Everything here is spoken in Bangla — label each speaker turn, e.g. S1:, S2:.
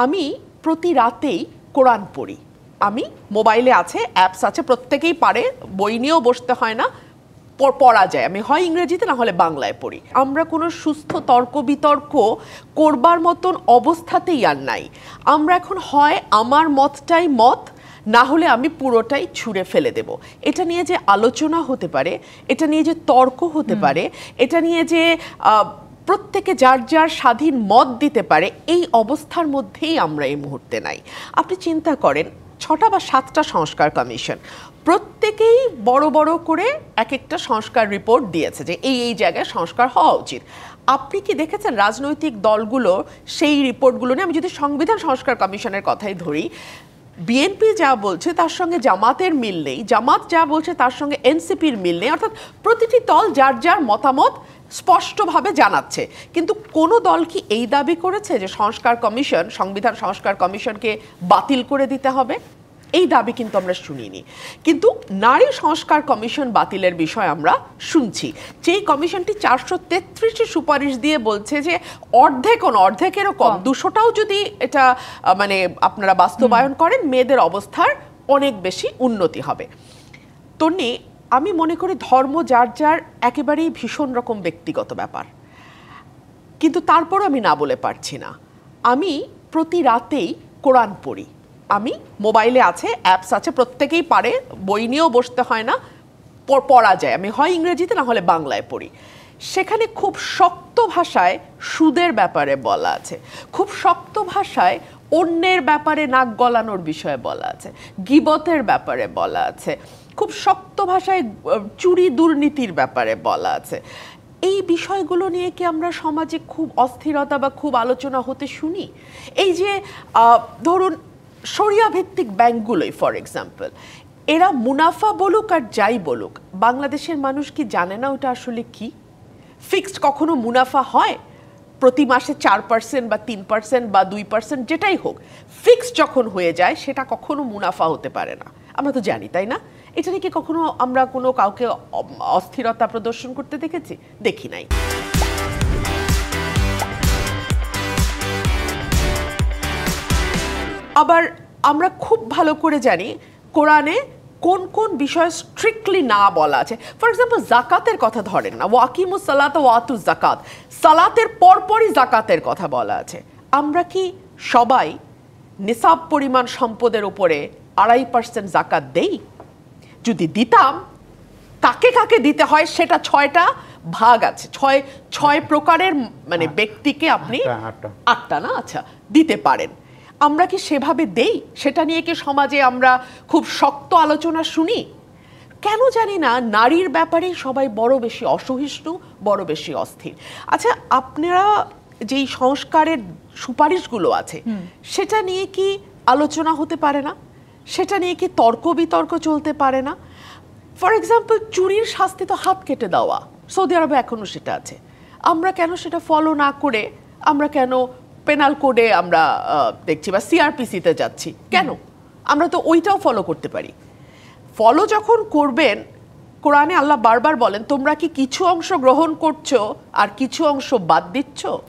S1: আমি প্রতি রাতেই কোরআন পড়ি। আমি মোবাইলে আছে, অ্যাপস আছে, প্রত্যেকেই পারে, বই নিয়েও বসতে হয় না, পড়া যায়। আমি হয় ইংরেজিতে না হলে বাংলায় পড়ি। আমরা কোনো সুস্থ তর্ক বিতর্ক করবার মতন অবস্থাতেই আর নাই। আমরা এখন হয় আমার মতটাই মত, না হলে আমি পুরোটাই ছুঁড়ে ফেলে দেব। এটা নিয়ে যে আলোচনা হতে পারে, এটা নিয়ে যে তর্ক হতে পারে, এটা নিয়ে যে প্রত্যেকে যার যার স্বাধীন মত দিতে পারে, এই অবস্থার মধ্যেই আমরা এই মুহূর্তে নাই। আপনি চিন্তা করেন 6টা বা 7টা সংস্কার কমিশন, প্রত্যেকেই বড় বড় করে এক একটা সংস্কার রিপোর্ট দিয়েছে যে এই এই জায়গায় সংস্কার হওয়া উচিত। আপনি কি দেখেছেন রাজনৈতিক দলগুলো সেই রিপোর্টগুলো নিয়ে, আমি যদি সংবিধান সংস্কার কমিশনের কথাই ধরি, বিএনপি যা বলছে তার সঙ্গে জামাতের মিল নেই, জামাত যা বলছে তার সঙ্গে এনসিপির মিল নেই, অর্থাৎ প্রতিটি দল যার যার মতামত স্পষ্টভাবে জানাচ্ছে। কিন্তু কোনো দল কি এই দাবি করেছে যে সংস্কার কমিশন, সংবিধান সংস্কার কমিশনকে বাতিল করে দিতে হবে? এই দাবি কিন্তু আমরা শুনিনি। কিন্তু নারী সংস্কার কমিশন বাতিলের বিষয় আমরা শুনছি। যেই কমিশনটি 433 সুপারিশ দিয়ে বলছে যে অর্ধেকেরও কম, 200টাও যদি এটা মানে আপনারা বাস্তবায়ন করেন, মেয়েদের অবস্থার অনেক বেশি উন্নতি হবে। তন্নি, আমি মনে করি ধর্ম যার যার একেবারেই ভীষণ রকম ব্যক্তিগত ব্যাপার, কিন্তু তারপর আমি না বলে পারছি না। আমি প্রতি রাতেই কোরআন পড়ি। আমি মোবাইলে আছে, অ্যাপস আছে, প্রত্যেকেই পারে, বই নিয়েও বসতে হয় না, পড়া যায়। আমি হয় ইংরেজিতে না হলে বাংলায় পড়ি। সেখানে খুব শক্ত ভাষায় সুদের ব্যাপারে বলা আছে, খুব শক্ত ভাষায় অন্যের ব্যাপারে নাক গলানোর বিষয়ে বলা আছে, গীবতের ব্যাপারে বলা আছে, খুব শক্ত ভাষায় চুরি দুর্নীতির ব্যাপারে বলা আছে। এই বিষয়গুলো নিয়ে কি আমরা সমাজে খুব অস্থিরতা বা খুব আলোচনা হতে শুনি? এই যে ধরুন শরিয়া ভিত্তিক ব্যাংকগুলোই ফর এক্সাম্পল, এরা মুনাফা বলুক আর যাই বলুক, বাংলাদেশের মানুষ কি জানে না ওটা আসলে কি? ফিক্সড কখনো মুনাফা হয় প্রতি মাসে 4% বা 3% বা 2%, যেটাই হোক, ফিক্সড যখন হয়ে যায় সেটা কখনো মুনাফা হতে পারে না। আমরা তো জানি, তাই না? এটা নিয়ে কি কখনো আমরা কোনো কাউকে অস্থিরতা প্রদর্শন করতে দেখেছি? দেখি নাই। আবার আমরা খুব ভালো করে জানি কোরআনে কোন কোন বিষয় স্ট্রিক্টলি না বলা আছে। ফর এক্সাম্পল জাকাতের কথা ধরেন না, ওয়াকিমুস সালাত ওয়াতুজ জাকাত, সালাতের পরপরই জাকাতের কথা বলা আছে। আমরা কি সবাই নিসাব পরিমাণ সম্পদের উপরে 2.5% জাকাত দেই? যদি দিতাম, কাকে কাকে দিতে হয় সেটা 6টা ভাগ আছে, 6 প্রকারের মানে ব্যক্তিকে আপনি 8টা না, আচ্ছা, দিতে পারেন। আমরা কি সেভাবে দেই? সেটা নিয়ে কি সমাজে আমরা খুব শক্ত আলোচনা শুনি? কেন জানি না নারীর ব্যাপারে সবাই বড় বেশি অসহিষ্ণু, বড় বেশি অস্থির। আচ্ছা, আপনারা যেই সংস্কারের সুপারিশগুলো আছে সেটা নিয়ে কি আলোচনা হতে পারে না? সেটা নিয়ে কি তর্ক বিতর্ক চলতে পারে না? ফর এক্সাম্পল চুরির শাস্তি তো হাত কেটে দেওয়া, সৌদি আরবে এখনো সেটা আছে। আমরা কেন সেটা ফলো না করে আমরা কেন পেনাল কোডে আমরা দেখছি বা সিআরপিসিতে যাচ্ছি কেন? আমরা তো ওইটাও ফলো করতে পারি। ফলো যখন করবেন, কোরআনে আল্লাহ বারবার বলেন তোমরা কি কিছু অংশ গ্রহণ করছো আর কিছু অংশ বাদ দিচ্ছ?